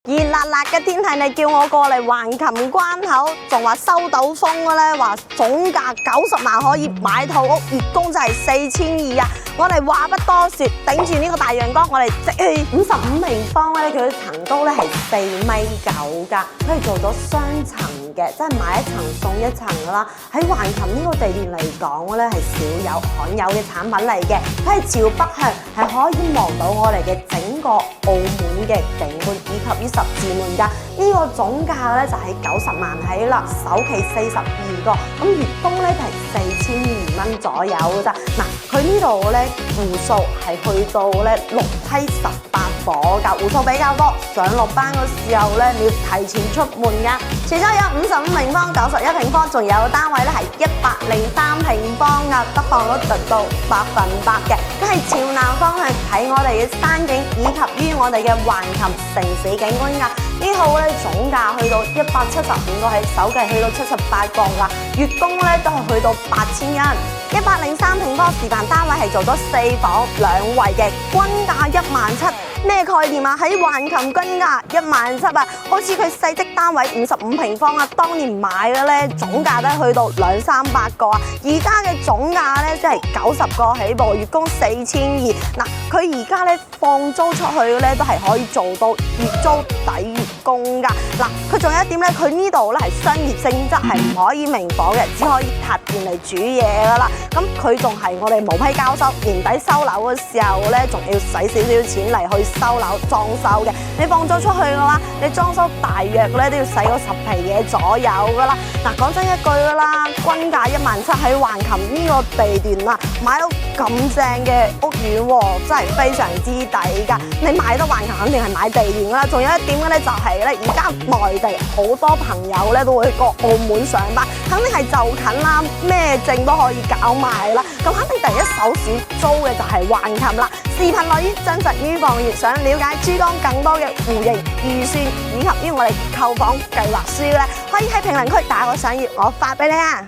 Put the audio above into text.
熱辣辣嘅天氣，你叫我過嚟橫琴關口，仲話收到風嘅咧，話總價90萬可以買套屋，月供就係4200啊！我哋話不多說，頂住呢個大陽光，我哋即係55平方咧，佢嘅層高咧係4.9米噶，佢係做咗雙層嘅，即係買一層送一層噶啦。喺橫琴呢個地段嚟講咧，係少有罕有嘅產品嚟嘅，佢係朝北向，係可以望到我哋嘅整個澳門嘅景觀以及於十字門㗎。呢個總價咧就係90萬起啦，首期42個，咁月供咧就係4200蚊左右㗎咋。嗱，佢呢度咧戶數係去到咧6梯18伙㗎，戶數比較多，上落班嘅時候咧你要提前出門㗎。除咗有55平方、91平方，仲有單位咧係103平方㗎，得房率達到100%嘅。佢係朝南方向睇我哋嘅山景，以及於我哋嘅橫琴城市景觀㗎。呢套咧總價去到175個起，首期去到78個㗎，月供咧都係去到8000。103平方示範單位係做咗4房2衛嘅，均價17000。咩概念啊？喺橫琴均價17000啊！好似佢細職單位55平方啊，當年買嘅咧總價都去到200-300個啊，而家嘅總價咧即係90個起步，月供4200。嗱，佢而家咧放租出去嘅咧都係可以做到月租抵月供㗎。嗱，佢仲有一點咧，佢呢度咧係商業性質，係唔可以明火嘅，只可以塔電嚟煮嘢㗎啦。咁佢仲係我哋無批交收，年底收樓嘅時候咧，仲要使少少錢嚟去收樓裝修嘅。你放租出去嘅話，你裝修大約咧都要使個10皮嘢左右㗎啦。嗱，講真一句㗎啦，均價17000喺橫琴呢個地段啊，買到咁正嘅屋苑喎，真係非常之抵㗎。你買得橫琴肯定係買地段㗎啦。仲有一點嘅咧就係咧，而家內地好多朋友咧都會過澳門上班，肯定係就近啦，咩證都可以搞埋啦。咁肯定第一手選租嘅就係橫琴啦。視頻內於真實於放熱，想了解珠江更多嘅戶型預算以及於我哋購房計劃書咧，可以喺評論區打個賞頁，我發俾你啊！